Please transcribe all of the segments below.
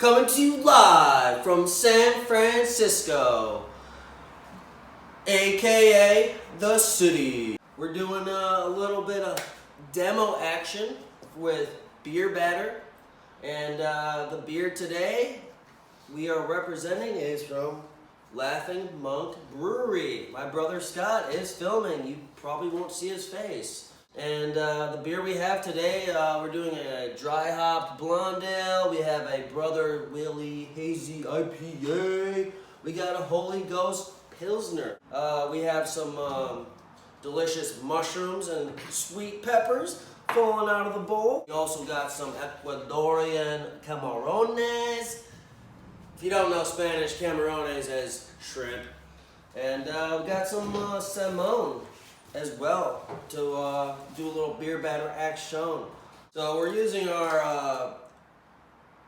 Coming to you live from San Francisco, aka the city. We're doing a little bit of demo action with beer-battered, and the beer today we are representing is from Laughing Monk Brewery. My brother Scott is filming. You probably won't see his face. And the beer we have today, we're doing a dry hopped blonde ale. We have a Brother Willie hazy IPA. We got a Holy Ghost Pilsner. We have some delicious mushrooms and sweet peppers falling out of the bowl. We also got some Ecuadorian camarones. If you don't know Spanish, camarones is shrimp. And we got some salmon as well to do a little beer batter action. So we're using our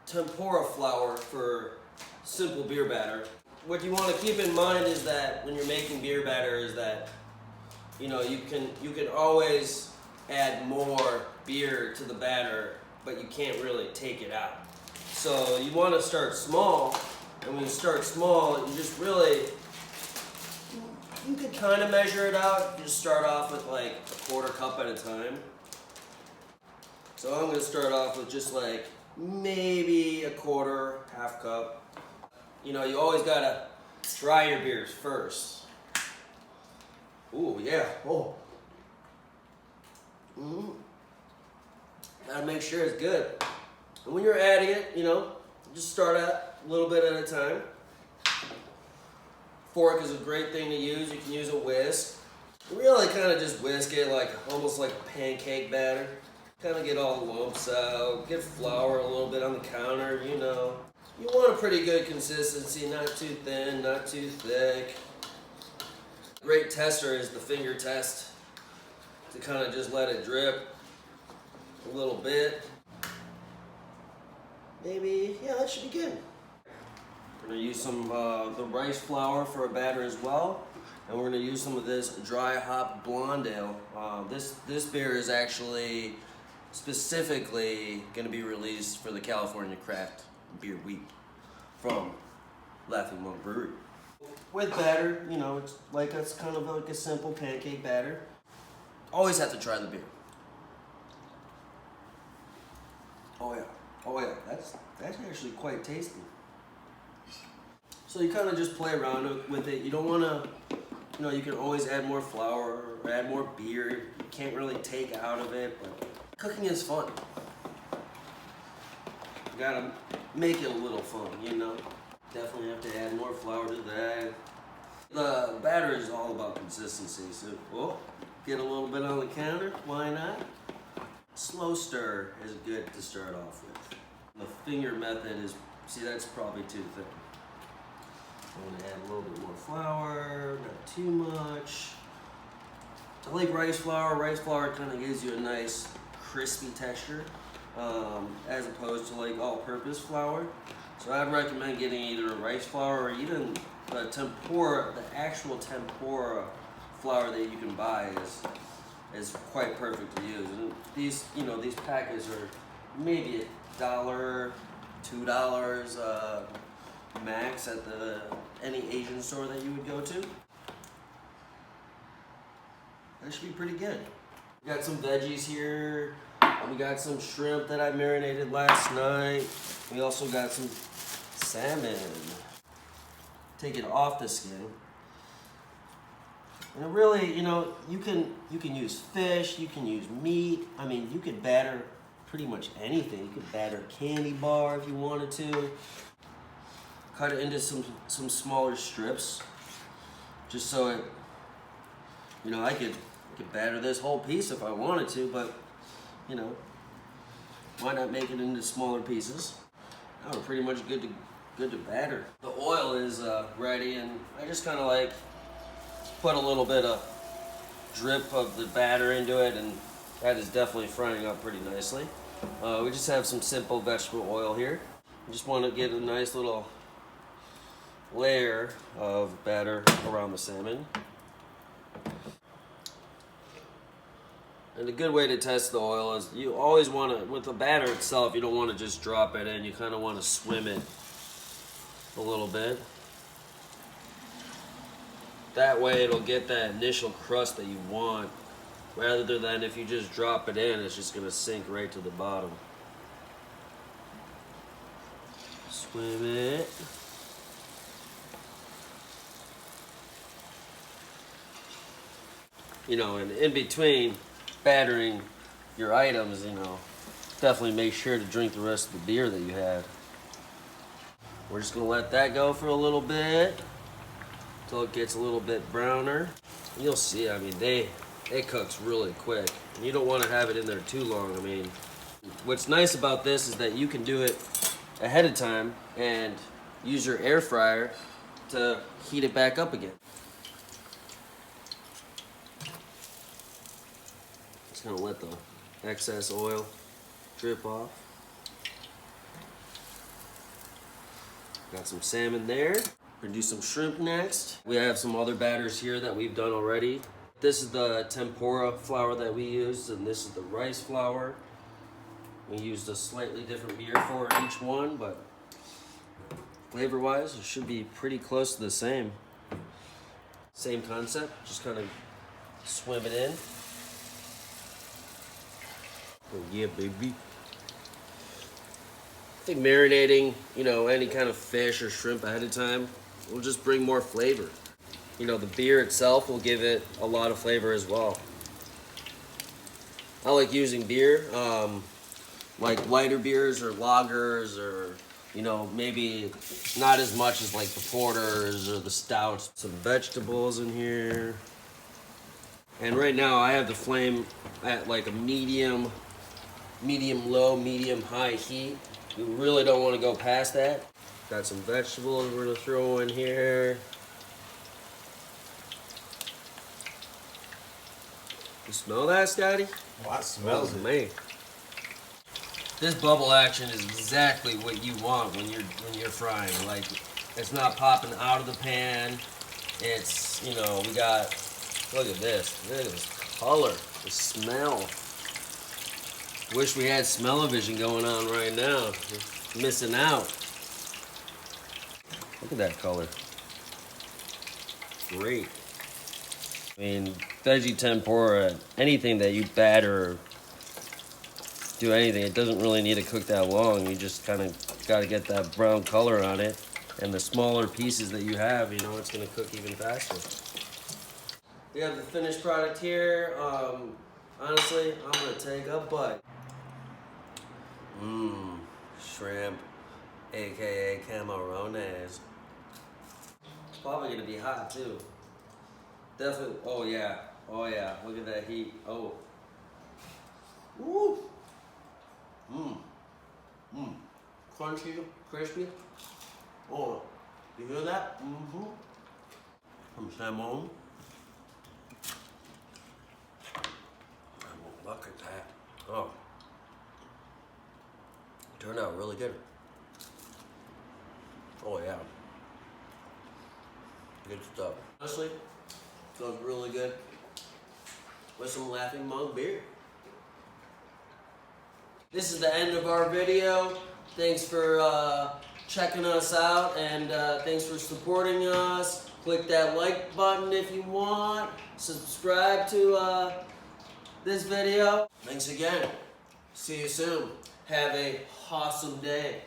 tempura flour for simple beer batter. What you want to keep in mind is that when you're making beer batter is that you can always add more beer to the batter, but you can't really take it out. So you want to start small, and when you start small, you just really you could kind of measure it out. Just start off with like a quarter cup at a time. So I'm going to start off with just like maybe a quarter, half cup. You know, you always got to try your beers first. Ooh, yeah. Oh. Gotta make sure it's good. And when you're adding it, you know, just start out a little bit at a time. Fork is a great thing to use. You can use a whisk. Really kind of just whisk it like almost like a pancake batter. Kind of get all the lumps out. Get flour a little bit on the counter, you know. You want a pretty good consistency, not too thin, not too thick. Great tester is the finger test to kind of just let it drip a little bit. Maybe, yeah, that should be good. We're going to use some the rice flour for a batter as well, and we're going to use some of this dry hop blonde ale. This beer is actually specifically going to be released for the California Craft Beer Week from Laughing Monk Brewery. With batter, you know, it's kind of like a simple pancake batter. Always have to try the beer. Oh yeah, that's actually quite tasty. So you kind of just play around with it. You don't want to, you know, you can always add more flour or add more beer. You can't really take out of it, but cooking is fun. You gotta make it a little fun, you know. Definitely have to add more flour to that. The batter is all about consistency, so well, get a little bit on the counter, why not? Slow stir is good to start off with. The finger method is, see, that's probably too thick. I'm going to add a little bit more flour, not too much. I like rice flour. Rice flour kind of gives you a nice crispy texture as opposed to like all-purpose flour. So I'd recommend getting either a rice flour or even the tempura, the actual tempura flour that you can buy is quite perfect to use. And these, you know, these packets are maybe $1, $2 max at any Asian store that you would go to. That should be pretty good. We got some veggies here. We got some shrimp that I marinated last night. We also got some salmon. Take it off the skin. And really, you know, you can use fish, you can use meat. I mean, you could batter pretty much anything. You could batter a candy bar if you wanted to. Cut it into some smaller strips, just so it, you know, I could batter this whole piece if I wanted to, but you know, why not make it into smaller pieces? Now we're pretty much good to batter. The oil is ready, and I just kind of like put a little bit of drip of the batter into it, and that is definitely frying up pretty nicely. We just have some simple vegetable oil here. I just want to get a nice little layer of batter around the salmon. And a good way to test the oil is you always want to, with the batter itself, you don't want to just drop it in. You kind of want to swim it a little bit. That way it'll get that initial crust that you want, rather than if you just drop it in, it's just going to sink right to the bottom. Swim it. You know, and in between battering your items, you know, definitely make sure to drink the rest of the beer that you had. We're just gonna let that go for a little bit until it gets a little bit browner. You'll see, I mean, it cooks really quick. And you don't want to have it in there too long. I mean, what's nice about this is that you can do it ahead of time and use your air fryer to heat it back up again. Just gonna let the excess oil drip off. Got some salmon there. We're gonna do some shrimp next. We have some other batters here that we've done already. This is the tempura flour that we used, and this is the rice flour. We used a slightly different beer for each one, but flavor-wise, it should be pretty close to the same. Same concept, just kind of swim it in. Oh yeah, baby. I think marinating, you know, any kind of fish or shrimp ahead of time will just bring more flavor. You know, the beer itself will give it a lot of flavor as well. I like using beer, like lighter beers or lagers, or, you know, maybe not as much as like the porters or the stouts. Some vegetables in here. And right now I have the flame at like a medium low, medium high heat. You really don't want to go past that. Got some vegetables we're gonna throw in here. You smell that, Scotty? Oh, I smells it. Man. This bubble action is exactly what you want when you're frying. Like, it's not popping out of the pan. It's, you know, we got, look at this. Look at this color, the smell. Wish we had smell-o-vision going on right now. We're missing out. Look at that color. Great. I mean, veggie tempura, anything that you batter or do anything, it doesn't really need to cook that long. You just kind of got to get that brown color on it. And the smaller pieces that you have, you know, it's going to cook even faster. We have the finished product here. Honestly, I'm going to take a bite. Shrimp, aka camarones. It's probably going to be hot too. Definitely. Oh yeah. Oh yeah. Look at that heat. Oh. Woo. Crunchy, crispy. Oh, you hear that? Some salmon. Look at that. Oh. Turned out really good. Oh yeah. Good stuff. Honestly, feels really good with some Laughing Monk beer. This is the end of our video. Thanks for checking us out, and thanks for supporting us. Click that like button if you want. Subscribe to this video. Thanks again. See you soon. Have a awesome day.